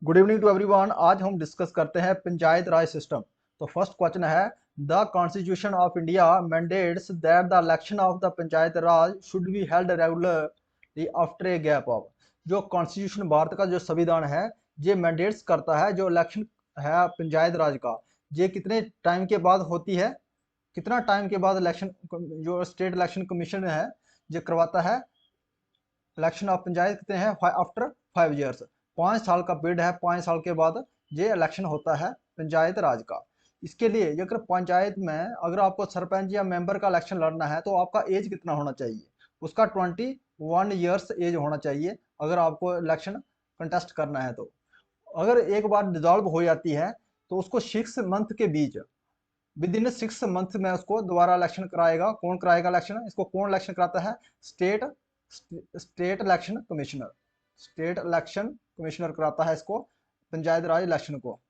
Good evening to everyone. आज हम discuss करते हैं पंचायत राज सिस्टम। तो फर्स्ट क्वेश्चन है, the constitution of India mandates that the election of the panchayat Raj should be held regularly after a gap of. जो constitution Bharat का जो संविधान है ये मैंडेट्स करता है जो इलेक्शन है पंचायत राज का, ये कितने टाइम के बाद होती है, कितना टाइम के बाद इलेक्शन जो स्टेट इलेक्शन कमीशन है ये करवाता है इलेक्शन ऑफ पंचायत, कितने हैं आफ्टर 5 ईयर्स। 5 साल का पीरियड है, 5 साल के बाद ये इलेक्शन होता है पंचायत राज का। इसके लिए अगर पंचायत में अगर आपको सरपंच या मेंबर का इलेक्शन लड़ना है तो आपका एज कितना होना चाहिए, उसका 21 ईयर्स एज होना चाहिए अगर आपको इलेक्शन कंटेस्ट करना है। तो अगर एक बार डिजॉल्व हो जाती है तो उसको 6 मंथ के बीच, विद इन 6 मंथ में उसको दोबारा इलेक्शन कराएगा। कौन कराएगा इलेक्शन, इसको कौन इलेक्शन कराता है? State state election commissioner. State election commissioner कराता है इसको, पंचायत राज इलेक्शन को।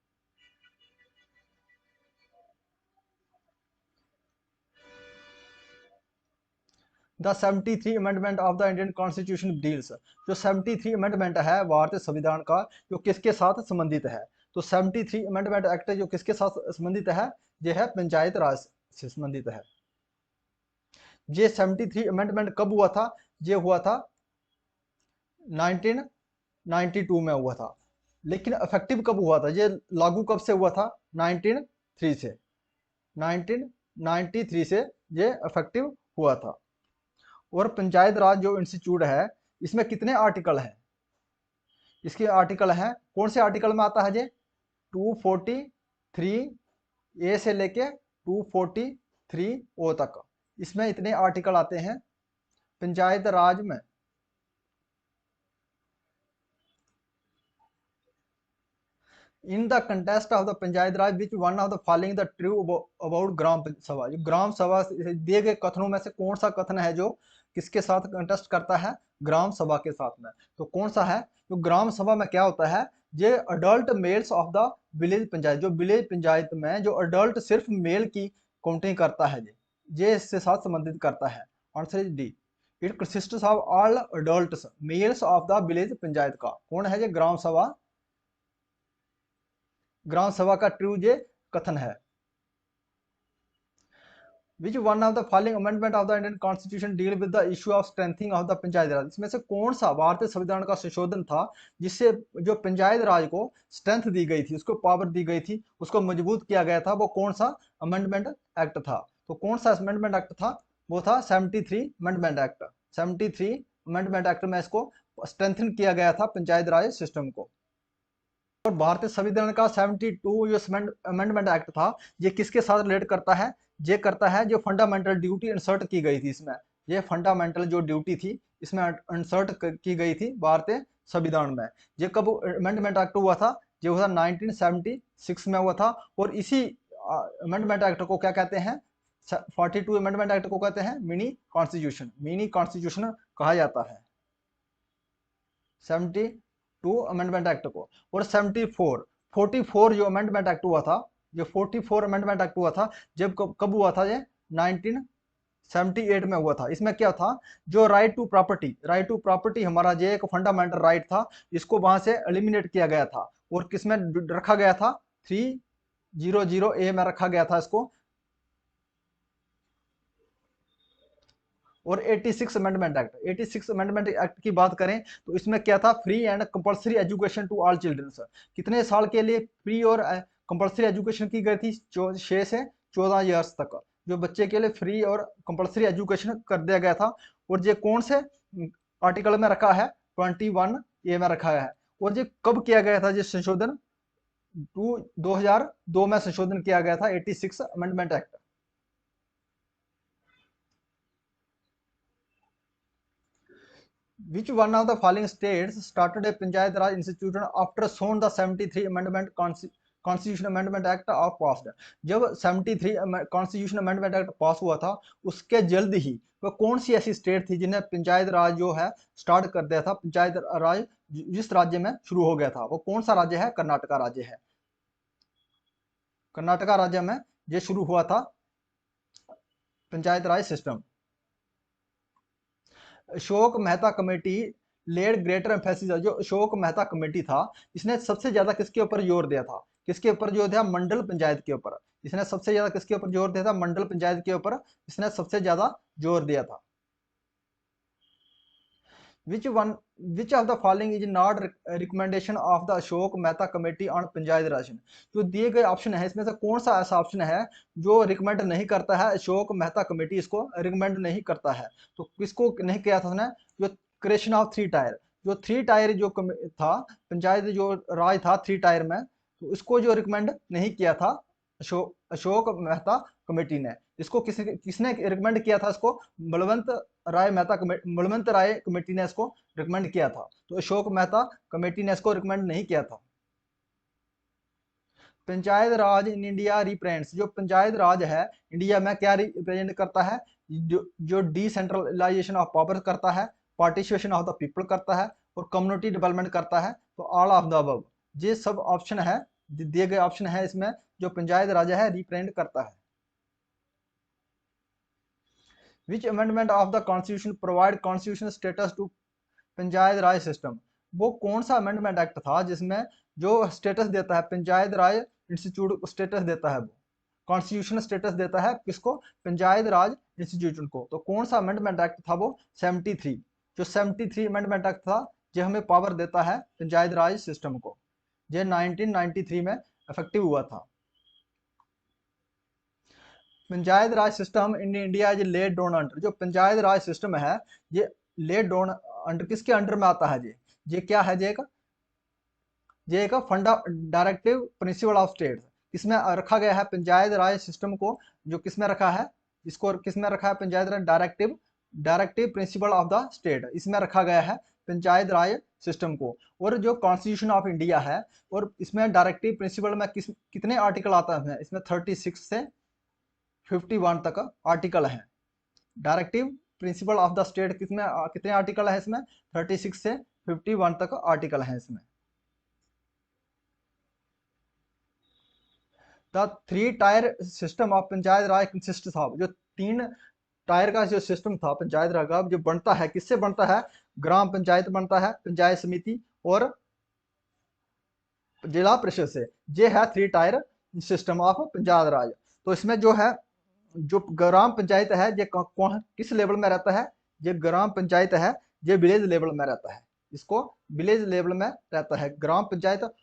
The 73 amendment of the Indian constitution deals. जो 73 अमेंडमेंट है भारतीय संविधान का, जो किसके साथ संबंधित है? तो 73 अमेंडमेंट एक्ट जो किसके साथ संबंधित है? ये है पंचायत राज से संबंधित है। ये 73 अमेंडमेंट कब हुआ था? ये हुआ था 1992 में हुआ था। लेकिन इफेक्टिव कब हुआ था, ये लागू कब से हुआ था? 1903 से, 1993 से ये इफेक्टिव हुआ था। और पंचायत राज जो इंस्टीट्यूट है इसमें कितने आर्टिकल हैं? इसके आर्टिकल हैं, कौन से आर्टिकल में आता है ये? 243 ए से लेके 243 ओ तक, इसमें इतने आर्टिकल आते हैं पंचायत राज में। In the contest of the panchayat raj which one of the following the true about gram sabha. जो ग्राम सभा दिए गए कथनों में से कौन सा कथन है जो किसके साथ कंटेस्ट करता है? ग्राम सभा के साथ में। तो कौन सा है? जो ग्राम सभा में क्या होता है, ये adult males of the village panchayat, जो विलेज पंचायत में जो अडल्ट सिर्फ मेल की काउंटिंग करता है, ये इससे साथ संबंधित करता है। Answer is D. It consists of all adults males of the village panchayat का। कौन है ये ग्राम सभा? ग्राम सभा का ट्रू ये कथन है। Which one of the following amendment of the Indian constitution deal with the issue of strengthening of the panchayat raj. इसमें से कौन सा भारतीय संविधान का संशोधन था जिससे जो पंचायत राज को स्ट्रेंथ दी गई थी, उसको पावर दी गई थी, उसको मजबूत किया गया था? वो कौन सा अमेंडमेंट एक्ट था? तो कौन सा अमेंडमेंट एक्ट था? वो था 73 अमेंडमेंट एक्ट। 73 अमेंडमेंट एक्ट में इसको स्ट्रेंथन किया गया था पंचायत राज सिस्टम को। और भारतीय संविधान का 72 जो अमेंडमेंट एक्ट था ये किसके साथ रिलेट करता है? ये करता है जो फंडामेंटल ड्यूटी इंसर्ट की गई थी इसमें, ये फंडामेंटल जो ड्यूटी थी इसमें इंसर्ट की गई थी भारतीय संविधान में। ये कब अमेंडमेंट एक्ट हुआ था? ये हुआ था 1976 में हुआ था। और इसी अमेंडमेंट एक्ट को क्या कहते हैं? 42 अमेंडमेंट एक्ट को कहते हैं मिनी कॉन्स्टिट्यूशन। मिनी कॉन्स्टिट्यूशन कहा जाता है 72 अमेंडमेंट एक्ट को। और 44 जो अमेंडमेंट एक्ट हुआ था, जो 44 अमेंडमेंट एक्ट हुआ था, जब कब हुआ था? ये 1978 में हुआ था। इसमें क्या था? जो right to property, right to property हमारा जो एक फंडामेंटल राइट था, इसको वहां से एलिमिनेट किया गया था। और किसमें रखा गया था? 300 ए में रखा गया था इसको। और 86 अमेंडमेंट एक्ट, 86 अमेंडमेंट एक्ट की बात करें तो इसमें क्या था? Free and compulsory education to all childrens. कितने साल के लिए फ्री और कंपलसरी एजुकेशन की गई थी? 6 से 14 ईयर्स तक जो बच्चे के लिए फ्री और कंपलसरी एजुकेशन कर दिया गया था। और ये कौन से आर्टिकल में रखा है? 21 ए में रखा है। और ये कब किया गया था? ये संशोधन 2002 में संशोधन किया गया था 86 amendment act. Which one of the following states started a Panchayat Raj institution after soon the 73 Amendment Constitution Amendment Act of passed? जब 73 कॉन्स्टिट्यूशन अमेंडमेंट एक्ट पास हुआ था उसके जल्द ही वह कौन सी ऐसी स्टेट थी जिन्हें पंचायत राज जो है स्टार्ट कर दिया था? पंचायत राज जिस राज्य में शुरू हो गया था वो कौन सा राज्य है? कर्नाटका राज्य है। कर्नाटका राज्य में ये शुरू हुआ था panchayat raj system. Ashok Mehta committee led greater emphasis, जो अशोक मेहता कमेटी था, इसने सबसे ज्यादा किसके ऊपर जोर दिया था? किसके ऊपर जोर दिया? मंडल पंचायत के ऊपर। इसने सबसे ज्यादा किसके ऊपर जोर दिया था? मंडल पंचायत के ऊपर इसने सबसे ज्यादा जोर दिया था। Which one, which of the following is not recommendation of the Ashok Mehta committee on panchayat raj? जो दिए गए ऑप्शन है इसमें से कौन सा ऐसा ऑप्शन है जो रिकमेंड नहीं करता है? अशोक मेहता कमेटी इसको रिकमेंड नहीं करता है। तो किसको नहीं किया था उसने? जो क्रिएशन ऑफ थ्री टायर, जो थ्री टायर जो था पंचायत जो राज था थ्री टायर में, तो इसको जो रिकमेंड नहीं किया था अशोक मेहता कमेटी ने। इसको किसने रिकमेंड किया था? इसको बलवंत राय कमेटी ने इसको रिकमेंड किया था। तो अशोक मेहता कमेटी ने इसको रिकमेंड नहीं किया था। पंचायत राज इन इंडिया रिप्रेजेंट्स, जो पंचायत राज है इंडिया में क्या रिप्रेजेंट करता है? जो डिसेंट्रलाइजेशन ऑफ पावर करता है, पार्टिसिपेशन ऑफ द पीपल करता है, और कम्युनिटी डेवलपमेंट करता है। तो ऑल ऑफ द अबव, ये सब ऑप्शन है, दिए गए ऑप्शन है इसमें जो पंचायत राज है रिप्रेजेंट करता है। Which amendment of the constitution provide constitution status to panchayat raj system? वो कौन सा अमेंडमेंट एक्ट था जिसमें जो स्टेटस देता है पंचायत राज इंस्टीट्यूट को, स्टेटस देता है वो कॉन्स्टिट्यूशन स्टेटस देता है किसको? पंचायत राज इंस्टीट्यूशन को। तो कौन सा अमेंडमेंट एक्ट था वो? 73। जो 73 अमेंडमेंट एक्ट था जो हमें पावर देता है पंचायत राज सिस्टम को, ये 1993 में इफेक्टिव हुआ था। Panchayat raj system in India is laid down under, जो पंचायत राज सिस्टम है ये लेड डाउन अंडर किसके अंडर में आता है? ये क्या है? ये एक फंडा डायरेक्टिव प्रिंसिपल ऑफ स्टेट, इसमें रखा गया है पंचायत राज सिस्टम को। जो किसमें रखा है इसको? किसमें रखा है panchayat raj? Directive principle of the state, इसमें रखा गया है पंचायत राज सिस्टम को। और जो कॉन्स्टिट्यूशन ऑफ इंडिया है, और इसमें डायरेक्टिव प्रिंसिपल में कितने आर्टिकल आता है? इसमें 36 से 51 तक आर्टिकल है। Directive principle of the state किसमें कितने आर्टिकल है? इसमें 36 से 51 तक आर्टिकल है इसमें। The three tier system of panchayat Raj consist of, जो तीन टायर का जो सिस्टम था पंचायत राज का, जो बनता है किससे बनता है? ग्राम पंचायत बनता है, पंचायत समिति और जिला परिषद से। ये है three tier system of panchayat raj. तो इसमें जो है जो ग्राम पंचायत है ये कौन किस लेवल में रहता है? ये ग्राम पंचायत है ये विलेज लेवल में रहता है, इसको विलेज लेवल में रहता है ग्राम पंचायत। और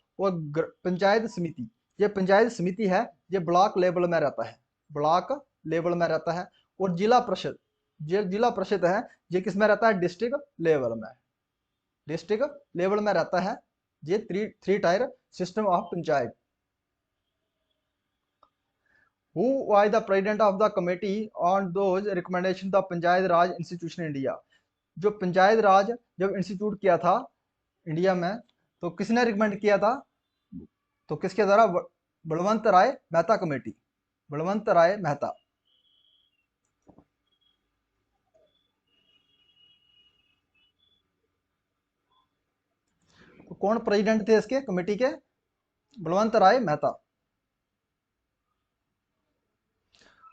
पंचायत समिति, ये पंचायत समिति है ये ब्लॉक लेवल में रहता है, ब्लॉक लेवल में रहता है। और जिला परिषद, ये जिला परिषद है ये किस में रहता है? डिस्ट्रिक्ट लेवल में, डिस्ट्रिक्ट लेवल में रहता है ये three tier system of panchayat. Who was the president of the committee on those recommendations the panchayat raj institution India? जो पंचायत राज जब इंस्टीट्यूट किया था इंडिया में, तो किसने रिकमेंड किया था? तो किसके द्वारा? बलवंत राय मेहता कमेटी, बलवंत राय मेहता। तो कौन प्रेसिडेंट थे इसके कमेटी के? Balwant Rai Mehta.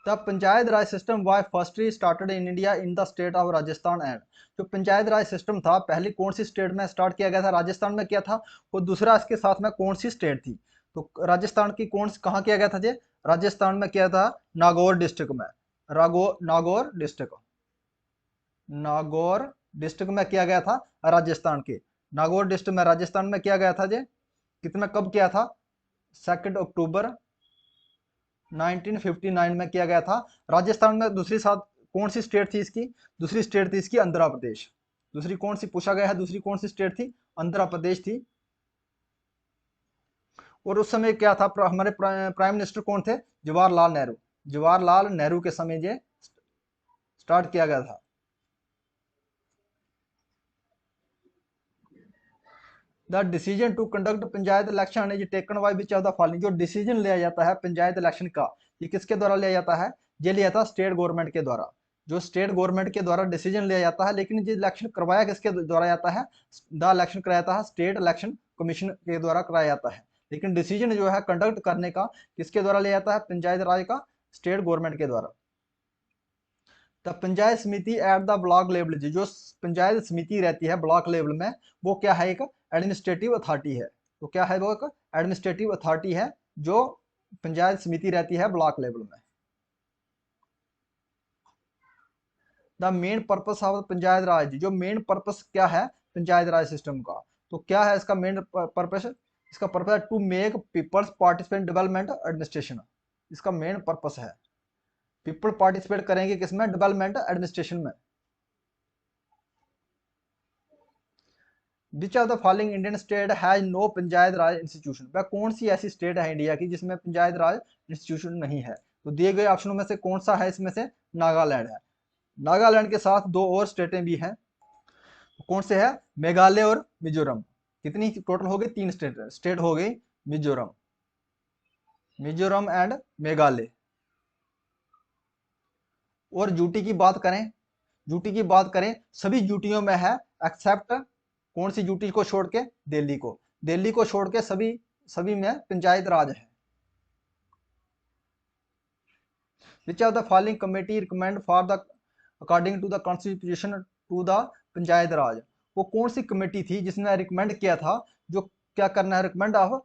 The panchayat raj system was firstly started in India in the state of Rajasthan and, जो पंचायत राज सिस्टम था पहले कौन सी स्टेट में स्टार्ट किया गया था? राजस्थान में किया था। और दूसरा इसके साथ में कौन सी स्टेट थी? तो राजस्थान की कहाँ किया गया था? जी राजस्थान में किया था नागौर डिस्ट्रिक्ट में, नागौर डिस्ट्रिक्ट में किया गया था राजस्थान के। नागौर डिस्ट्रिक्ट में राजस्थान में किया गया था जी। कितना कब किया था? 2 अक्टूबर 1959 में किया गया था। राजस्थान में दूसरी साथ कौन सी स्टेट थी इसकी? दूसरी स्टेट थी इसकी आंध्र प्रदेश। दूसरी कौन सी पूछा गया है? दूसरी कौन सी स्टेट थी? आंध्र प्रदेश थी। और उस समय क्या था? हमारे प्राइम मिनिस्टर कौन थे? जवाहरलाल नेहरू। जवाहरलाल नेहरू के समय ये स्टार्ट किया गया था। The decision to conduct panchayat election is taken by which of the following, जो डिसीजन लिया जाता है पंचायत इलेक्शन का ये किसके द्वारा लिया जाता है? ये लिया था स्टेट गवर्नमेंट के द्वारा। जो स्टेट गवर्नमेंट के द्वारा डिसीजन लिया जाता है, लेकिन ये इलेक्शन करवाया किसके द्वारा जाता है? द इलेक्शन कराया जाता है स्टेट इलेक्शन कमीशन के द्वारा कराया जाता है। लेकिन डिसीजन जो है कंडक्ट करने का किसके द्वारा लिया जाता है? पंचायत राज का स्टेट गवर्नमेंट के द्वारा। द पंचायत समिति एट द ब्लॉक लेवल, जो पंचायत समिति रहती है ब्लॉक लेवल में, वो क्या है, एक एडमिनिस्ट्रेटिव अथॉरिटी है। तो क्या है, वो एक एडमिनिस्ट्रेटिव अथॉरिटी है जो पंचायत समिति रहती है ब्लॉक लेवल में। The main purpose of panchayat raj, जो मेन पर्पस क्या है पंचायत राज सिस्टम का, तो क्या है इसका मेन पर्पस, इसका पर्पस है to make peoples participate development administration, इसका मेन पर्पस है। पीपल पार्टिसिपेट करेंगे किसमें, डेवलपमेंट एडमिनिस्ट्रेशन में। Which of the following Indian state has no panchayat raj institution, वह कौन सी ऐसी स्टेट है इंडिया की जिसमें पंचायत राज इंस्टीट्यूशन नहीं है। तो दिए गए ऑप्शनों में से कौन सा है, इसमें से नागालैंड है। नागालैंड के साथ दो और स्टेटें भी हैं, कौन से है, मेघालय और मिजोरम। कितनी टोटल हो गई, तीन स्टेट हो गई, मिजोरम, मिजोरम एंड मेघालय। और यूटी की बात करें, यूटी की बात करें, सभी यूटियों में है एक्सेप्ट कौन सी यूटी को छोड़ के, दिल्ली को, दिल्ली को छोड़ के सभी सभी में पंचायत राज है। Which of the following committee recommend for the according to the constitution to the panchayat raj, वो कौन सी कमेटी थी जिसने रिकमेंड किया था, जो क्या करना है, रिकमेंड ऑफ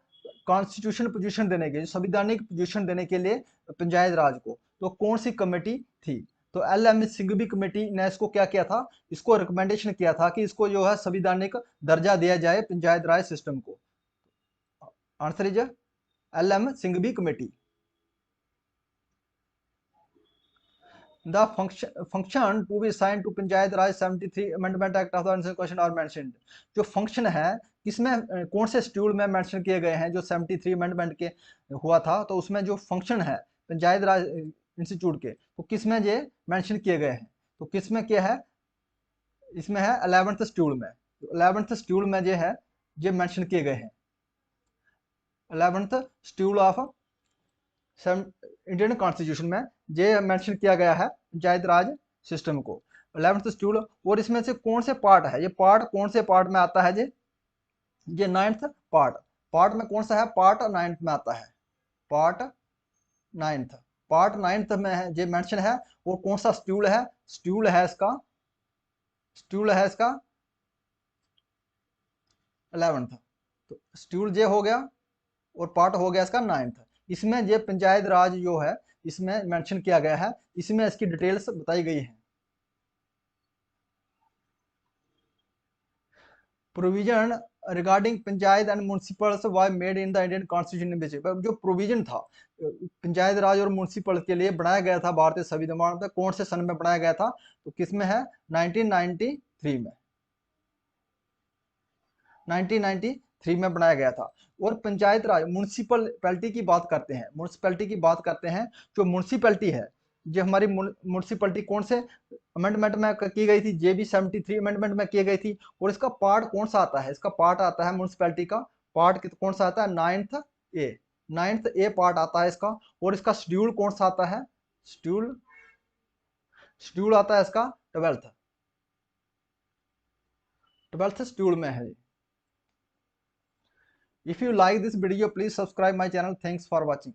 कॉन्स्टिट्यूशन पोजीशन देने के, संवैधानिक पोजीशन देने के लिए पंचायत राज को, तो कौन सी कमेटी थी। तो LM सिंघवी कमेटी ने इसको क्या किया था, इसको रिकमेंडेशन किया था कि इसको जो है संवैधानिक दर्जा दिया जाए पंचायत राज सिस्टम को। Answer is LM Singhvi committee. The function to be assigned to panchayat raj 73 amendment act of the question are mentioned, जो फंक्शन है किसमें, कौन से शेड्यूल में मेंशन किए गए हैं, जो 73 अमेंडमेंट के हुआ था, तो उसमें जो फंक्शन है पंचायत राज इंस्टीट्यूट के, तो किसमें ये मेंशन किए गए हैं, तो किसमें क्या है, इसमें है 11th शेड्यूल में, 11th शेड्यूल में जो है ये मेंशन किए गए हैं, 11th schedule of Indian constitution में ये मेंशन किया गया है पंचायत राज सिस्टम को, 11th शेड्यूल। और इसमें से कौन से पार्ट है, ये पार्ट कौन से पार्ट में आता है, ये 9th पार्ट, पार्ट में कौन सा है, पार्ट 9th में आता है, पार्ट 9th, पार्ट 9th में है ये मेंशन है। और कौन सा शेड्यूल है, शेड्यूल है इसका, शेड्यूल है इसका 11th, तो शेड्यूल ये हो गया और पार्ट हो गया इसका 9th। इसमें ये पंचायत राज जो है इसमें मेंशन किया गया है, इसमें इसकी डिटेल्स बताई गई है। Provision regarding panchayat and municipals was made in the Indian constitution, जो प्रोविजन था पंचायत राज और म्युनिसिपल के लिए बनाया गया था भारतीय संविधान में, कौन से सन में बनाया गया था, तो किसमें है, 1993 में, 1993 में बनाया गया था। और पंचायत राज म्युनिसिपैलिटी की बात करते हैं, म्युनिसिपैलिटी की बात करते हैं, जो म्युनिसिपैलिटी है, जो हमारी म्युनिसिपैलिटी कौन से अमेंडमेंट में की गई थी, जे भी 73 अमेंडमेंट में की गई थी। और इसका पार्ट कौन सा आता है, इसका पार्ट आता है म्युनिसिपैलिटी का पार्ट कौन सा आता है, 9th ए पार्ट आता है इसका। और इसका शेड्यूल कौन सा आता है, शेड्यूल शेड्यूल आता है इसका 12th शेड्यूल में है। If you like this video, please subscribe my channel. Thanks for watching.